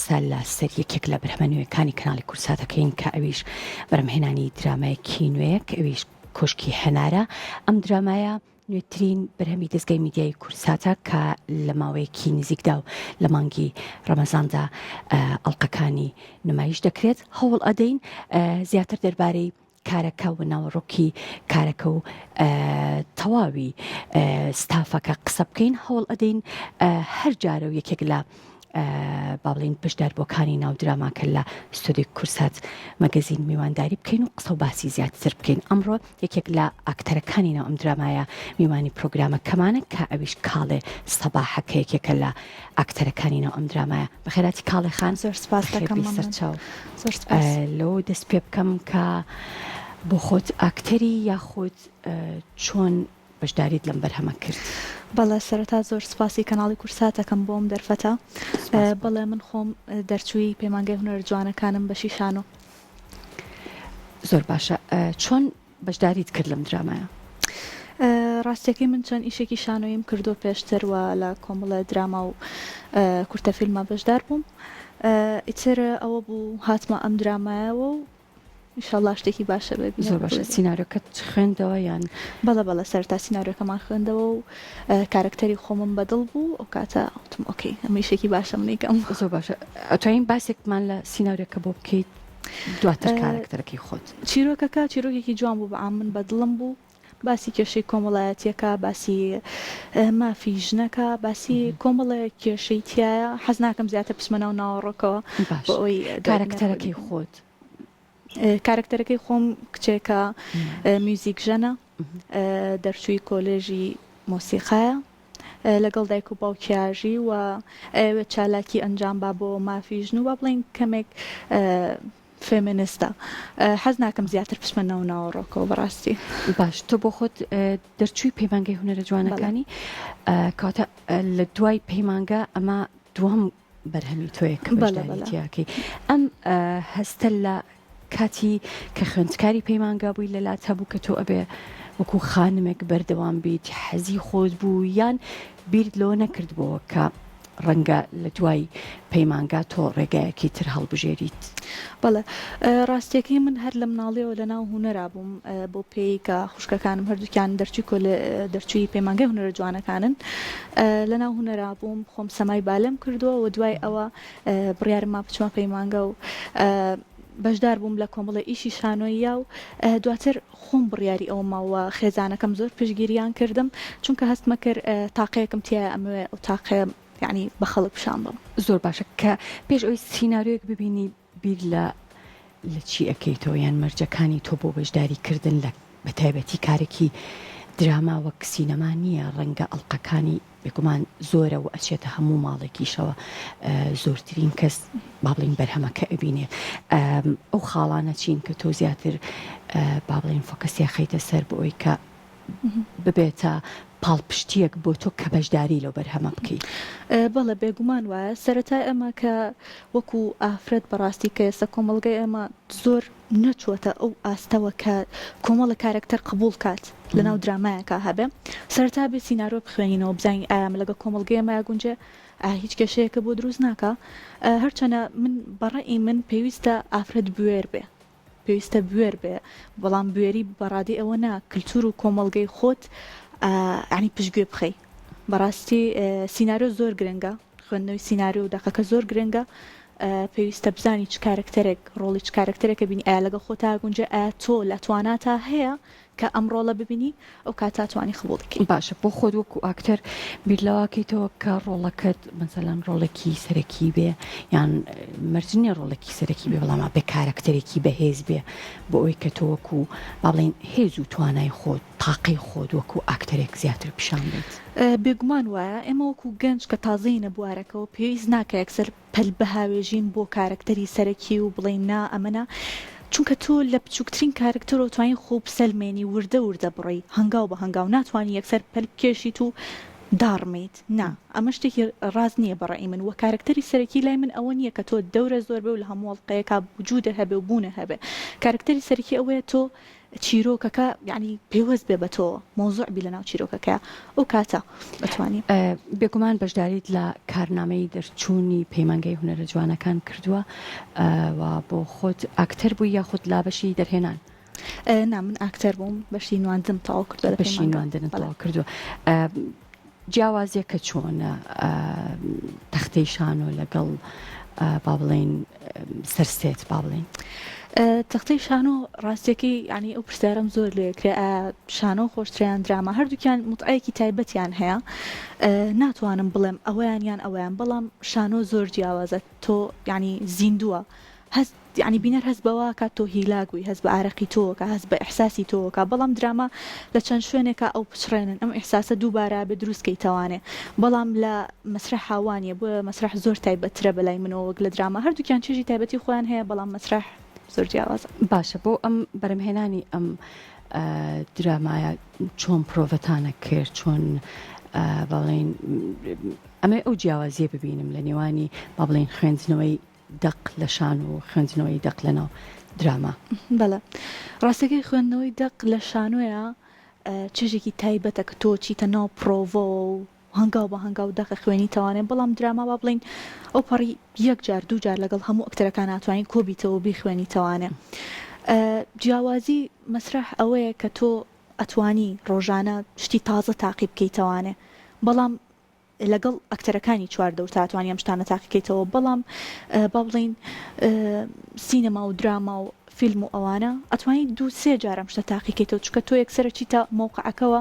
قسە لە سەر یەکێک لە بەرهەمەنوێیەکانی کەناڵی کورساتەکەین کە ئەویش بەرهەمهێنانی درامایەکی نوێیە کە ئەویش کۆشکی هەنارە. ئەم درامایە نوێترین بەرهەمی دەستگای میدیای کورساتە کە لە ماوەیەکی نزیکدا و لە مانگی ڕەمەزاندا ئەڵلقەکانی نمایش دەکرێت. هەوڵ ئەدەین زیاتر دەربارەی کارەکە و ناوەڕۆکی کارەکە و تەواوی ستافەکە قسە بکەین. هەوڵ ئەدەین هەر جارە و یەکێک لە با بڵین بەشداربووەکانی ناو دراماکە لە ستۆدیۆی کورسات مەگەزین میوانداری بکەین و قسە و باسی زیاتر بکەین. ئەمڕۆ یەکێک لە ئاکتەرەکانی ناو ئەم درامایە میوانی پرۆگرامەکەمانە کە ئەویش کاڵێ سەباحەکە یەکێکە لە ئاکتەرەکانی ناو ئەم درامایە. بەخێراتی کاڵێ خان، زۆر سپاس دەکەم سەرچاو. لەوە دەست پێ بکەم کە بۆ خۆت ئاکتەری یاخود چۆن بەشداریت لەم بەرهەمە کرد؟ بەڵێ سەرەتا زۆر سپاسی کەناڵی کورساتەکەم بۆم دەرفەتە. بەڵێ من خۆم دەرچووی پەیمانگەی هونەر جوانەکانم بە شیشانۆ. زۆر باشە. چۆن بەشداریت کرد لەم درامایە؟ ڕاستیەکەی من چەند ئیشێکی شانۆیم کردو پێشترەوە لە کۆمەڵە دراما و کورتە فیلمە بەشدار بووم. ئیتر ئەوە بوو هاتمە ئەم درامایەوە و ئینشاءالله شتێکی باشە بێت. زۆر باشە. سیناریۆکەت خوێندەوە یان؟ بەڵێ سەرتا سیناریۆکەمان خوێندەوە و کارکتەری خۆمم بەدڵ بوو. ئەو کاتە ئەوتم ئۆکەی ئەمە ئیشێکی باشە منیکەم. زۆر باشە. ئەتوانین باسێکمان لە سیناریۆکە بۆ بکەیت دواتر کارکتەرەکەی خۆت؟ چیرۆکەکە چیرۆکێکی جوان بوو، بەعام من بەدڵم بوو. باسی کێشەی کۆمەڵایەتیەکە، باسی مافی ژنەکە، باسی کۆمەڵە کێشەی تایە. حەز ناکەم زیاتر بچمە ناو ناوەڕۆکەوە. بۆ ئەوی کارکتەرەکەی خۆت؟ کارکتەرەکەی خۆم کچێکە میوزیک ژەنە، دەرچووی کۆلێژی مۆسیقایە، لەگەڵ دایک و باوکیاژی و ئەوێت چالاکی ئەنجام با بۆ مافی ژن و با بڵێن کەمێک فێمینیستە. حەز ناکەم زیاتر بچمە ناو ناوەڕۆکەوە بەڕاستی. باش. تۆ بۆ خۆت دەرچووی پەیمانگەی هونەرە جوانەکانی، کاتە لە دوای پەیمانگە ئەمە دووەم بەرهەمی تۆیە کە بەشداریتیاکەی. ئەم هەستە لە کاتی کە خوێندکاری پەیمانگا بووی لەلات هەبوو کە تۆ ئەبێ وەکو خانمێک بەردەوام بیت، حەزی خۆت بوو یان بیرت لەوە نەکردبەوە کە ڕەنگە لە دوای پەیمانگا تۆ ڕێگایەکی تر هەڵبژێریت؟ بەڵێ ڕاستیەکەی من هەر لە مناڵیەوە لە ناو هونەرا بووم بۆ پێی کە خوشکەکانم هەردووکیان دەرچووی پەیمانگەی هونەرە جوانەکانن. لە ناو هونەرا بووم، خۆم سەمای بالەم کردووە و دوای ئەوە بڕیارم ما بچمە پەیمانگە و بەشدار بووم لە کۆمەڵە ئیشی شانۆیە و دواتر خۆم بڕیاری ئەوە ماوە خێزانەکەم زۆر پشگیریان کردم چونکە هەستمە کرد تاقەیەکم تایە ئەمەوێ ئەو تاقەیە یعنی بە خەڵک پیشان بم. زۆر باشە. کە پێش ئەوی سیناریۆیەک ببینی بیر لە چی ئەەکەیتەوە یان مەرجەکانی تۆ بۆ بەشداریکردن لە بەتایبەتی کارێکی دراما وەک سینەما نییە، ڕەنگە ئەڵلقەکانی بێگومان زۆرە و ئەچێتە هەموو ماڵێکیشەوە زۆرترین کەس با بڵین بەرهەمەکە ئەبینێ. ئەو خاڵانە چین کە تۆ زیاتر با بڵین فۆکەسیا خەیتە سەر بۆ ئەوی کە ببێتە پاڵپشتیەک بۆ تۆ کە بەشداری لەو بەرهەمە بکەیت؟ بەڵێ بێگومان وایە سەرەتا ئەمە کە وەکو ئافرەت بەڕاستی کە ئێستا کۆمەڵگەی ئەمە زۆر نەچوەتە ئەو ئاستەوە کە کۆمەڵە کارکتەر قبول کات لە ناو درامایەکە هەبێ. سەرەتا بێ سینارۆ بخوێنینەوە بزانین ئایا لەگە کۆمەڵگەی ئەمە گونجێ هیچ کێشەیەکە بۆ دروست ناکە. هەرچەنە من بەڕێی من پێویستە ئافرەت بوێر بێ، پێویستە بوێر بێ، بەڵام بوێری بەڕادی ئەوە نا کللتور و کۆمەڵگەی خۆت ینی پشتگوێ بخەی. بەڕاستی سیناریۆ زۆر گرنگە، خوێندنەوەی سیناریۆ و دەقەکە زۆر گرنگە. پێویستە بزانی چ کارکتەرێک ڕۆڵی چ کارکتەرێکە بینی، ئایا لەگە خۆتا گونجە ئایا تۆ لە تواناتا هەیە کە ئەم ڕۆڵە ببینی ئەو کاتا توانی خبوڵکی. باشە. بۆ خۆت وەکو ئاکتەر بیرلەواکەیتەوە کە ڕۆڵەکەت مەسەلەن ڕۆڵێکی سەرەکی بێ یان مەرجنیە ڕۆڵێکی سەرەکی بێ، بەڵام بێ کارکتەرێکی بەهێز بێ بۆ ئەوی کە تۆ وەکو با بڵین هێز و توانای خۆت تاقی خۆت وەکو ئاکتەرێک زیاتر پیشان بێت. بێگومان وایە ئێمە وەکو گەنج کە تازەینە بوارەکەەوە پێویست ناکە یەکسەر پەل بەهاوێژین بۆ کارکتەری سەرەکی و بڵین نا ئەمەنا، چونکە تۆ لە بچووکترین کارکتەرەوە توانین خۆ بسەلمێنی وردە بڕی هەنگاو بە هەنگاو، ناتوانانی یەکسەر پەل بکێشیت و داڕمێت. نا ئەمە شتێکی ڕاز نییە بەڕێی من. وە کارکتەری سەرەکی لای من ئەوە نییە کە تۆ دەورە زۆر بێ و لە هەموو وڵقەیەکە وجودە هەبێ و بوونە هەبێ. کارکتەری سەرەکی ئەوەیە تۆ چیرۆکەکە یعنی پێوەست بێ بە تۆ مۆزوع بی لە ناو چیرۆکەکە ئەو کاتە دەتوانی بێگومان بەشداریت لە کارنامەی دەرچوونی پەیمانگەی هونەرە جوانەکان کردووە و بۆ خۆت ئاکتەر بووی یاخود لا بەشی دەرهێنان نا من ئاکتەر بووم بەشی نواندن تەواو کردووە لە بەشی نواندن تەواو کردووە جیاوازیەکە چۆنە تەختەی شانۆ لەگەڵ با بڵێن سەرسێت با بڵێن تەختەی شانۆ ڕاستیەکەی ینی ئەو پرسیارەم زۆر لێکرێ شانۆ خۆشتریان دراما هەردووکیان متعەیەکی تایبەتیان هەیە ناتوانم بڵێم ئەویان یان ئەویان بەڵام شانۆ زۆر جیاوازە تۆ ینی زیندووە هەست ینی بینەر هەست بەوە کات تۆ هیلاگووی هەست بە ئارەقی تۆکە هەست بە ئەحساسی تۆکە بەڵام دراما لە چەند شوێنێکە ئەو پچڕێنن ئەم ئەحساسە دووبارە بە دروستکەیتەوانێ بەڵام لە مەسرح هاوانیە بۆ مەسرح زۆر تایبەترە بەلای منەوە وەک لە دراما هەردووکیان چێژی تایبەتی خۆیان هەیە بەڵام مەسرح زۆر جیاوازە باشە بۆ ئەم بەرەمهێنانی ئەم درامایە چۆن پرۆڤەتانە کرد چۆن بەڵێن ئەمە ئەو جیاوازیە ببینم لە نێوانی با بڵێن خوێندنەوەی دەق لە شان و خوێندنەوەی دەق لەناو دراما بەڵێ ڕاستەکەی خوێندنەوەی دەق لە شانۆیە چێژێکی تایبەتە کە تۆ چیتە ناو پرۆڤۆ و هەنگاو بە هەنگاو دەقە خوێنی تەوانێت بەڵام دراما با بڵین ئەو پەڕی یەک جار دوو جار لەگەڵ هەموو ئەکتەرەکان ناتوانین کۆبیتەوە بیخوێنی تەوانێ جیاوازی مەسرح ئەوەیە کە تۆ ئەتوانی ڕۆژانە شتی تازە تاقی بکەیتەوانێ بەڵام لەگەڵ ئەکتەرەکانی چواردە و تاتوانی ئەم شتانە تاقیکەیتەوە بەڵام با بڵین سینەما و دراما و فیلم و ئەوانە ئەتوانی دوو سێ جارم شتە تاقیکەیتەوە چکە تۆ یەکسەرە چیتە مووقعەکەەوە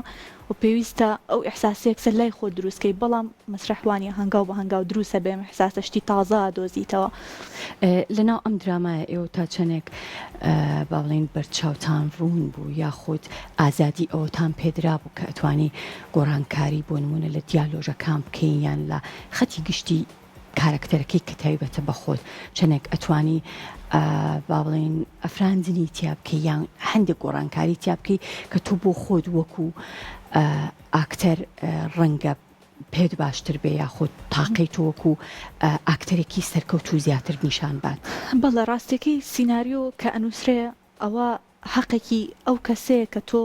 و پێویستە ئەو ئەحساسی یەکسەر لای خۆ دروستکەی بەڵام مەسرحوانیە هەنگاو بە هەنگاو دروستە بێم ئەحساسە شتی تازە دۆزیتەوە لەناو ئەم درامایە ئێوە تا چەندێک با بڵێن بەرچاوتان ڕوون بوو یاخود ئازادی ئەوتان پێدرا بوو کە ئەتوانی گۆڕانکاری بۆ نمونە لە دیالۆژەکان بکەین یان لە خەتی گشتی کارکتەرەکەی کە تایبەتە بەخۆت چەندێک ئەتوانی با بڵێن ئەفراندنی تیا بکەی یان هەندێک گۆڕانکاری تیا بکەی کە تۆ بۆ خۆت وەکو ئاکتەر ڕەنگە پێت باشتر بێ یاخود تاقەی تۆ وەکو ئاکتەرێکی سەرکەوت و زیاتر نیشان بات بەڵێ ڕاستیەکەی سیناریۆ کە ئەنووسرێ ئەوە حەقێکی ئەو کەسەیە کە تۆ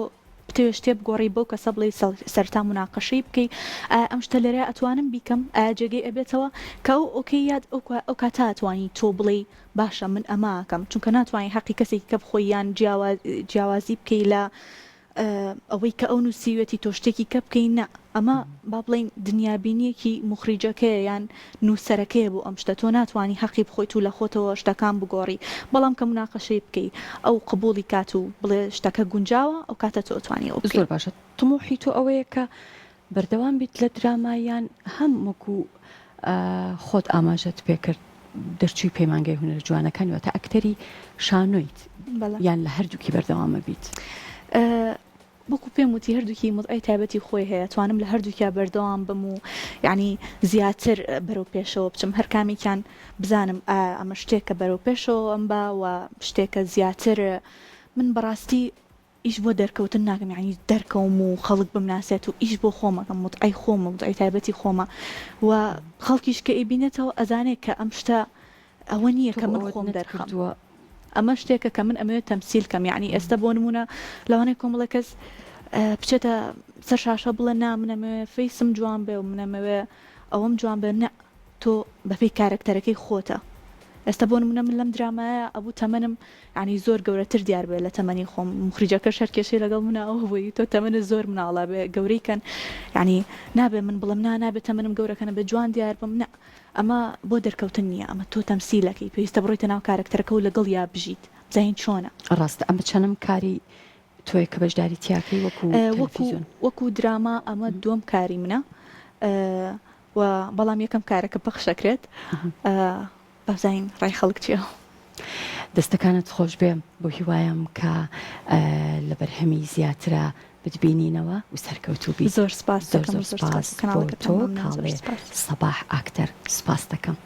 بتێ شتێ بگۆڕی بەو کەسە بڵێ سەرتا مناقەشەی بکەی ئەم شتە لەرە ئەتوانم بیکەم ئایا جێگەی ئەبێتەوە کە ئەو ئۆکەی یاد ئەو کاتا ئەتوانی تۆ بڵێ باشە من ئەماکەم چونکە ناتوانانی حەقی کەسێکی کە بخۆی یان جیاوازی بکەی لە ئەوەی کە ئەو نووسیوەتی تۆ شتێکی کە بکەین نە ئەمە با بڵێن دنیابینیەکی مخریجەکەیە یان نووسەرەکەیە بۆ ئەم شتە تۆ ناتوانانی حەقی بخۆیت و لە خۆتەوە شتەکان بگۆڕی بەڵام کە مناقەشەی بکەی ئەو قبولی کات و بڵێ شتەکە گونجاوە ئەو کاتە تۆ ئەتوانی ئەو زۆر باشە تموحی تۆ ئەوەیە کە بەردەوام بیت لە درامایان هەم وەکو خۆت ئاماژەت پێکرد دەرچووی پەیمانگەی هونەرە جوانەکانی واتە ئەکتەری شانۆیت یان لە هەردووکی بەردەوامە بیت بۆکو پێم وتی هەردووکی مزعی تایبەتی خۆی هەیە توانم لە هەردووکیا بەردەوام بم و یعنی زیاتر بەرەو پێشەوە بچم هەر کامێکیان بزانم ئەمە شتێکە بەرەو پێشەوە ئەم با و شتێکە زیاتر من بەڕاستی ئیش بۆ دەرکەوتن ناکەم یعنی دەرکەوم و خەڵک بمناسێت و ئیش بۆ خۆمەکەم متعی خۆمە مزعی تایبەتی خۆمە و خەڵکیش کە ئیبینێتەوە ئەزانێت کە ئەم شتە ئەوە نییە کە من خۆم دەرکردووە ئەمە شتێکە کە من ئەمەوێت تەمسیل کەم یعنی ئێستا بۆ نمونە لەوانەیە کۆمەڵە کەس بچێتە سەر شاشە بڵێ نا منەمەوێ فەیسم جوان بێ و منەمەوێ ئەوەم جوان بێ نە تۆ بەپێی کارکتەرەکەی خۆتە ئێستا بۆ نمونە من لەم درامایە ئەبوو تەمەنم ینی زۆر گەورەتر دیار بێ لە تەمەنی خۆم مخریجەکە شەرکێشەی لەگەڵ منە ئەو بووی تۆ تەمەنە زۆر مناڵە بێ گەورەیکەن ینی نابێ من بڵم نابێت تەمەنم گەورەکەنە بە جوان دیار بم نە ئەمە بۆ دەرکەوتن نییە ئەمە تۆ تەمسیلەکەی پێویستە بڕۆیتە ناو کارکتەرەکە و لەگەڵ یا بژیت بزین چۆنە ڕاستە ئەمە چەندم کاری تۆی کە بەشداری تیاکەی وەکو دراما ئەمە دووەم کاری منە و بەڵام یەکەم کارەکە بەخشەکرێت بەزین ڕای خەڵک چیە دەستەکانت خۆش بێ بۆ هیوایم کە لە بەرهەمی زیاترە بتبینینەوە و سەرکەوتوبی زۆر سپاس بۆ تۆ کاڵێ سەباح ئاکتەر سپاس دەکەم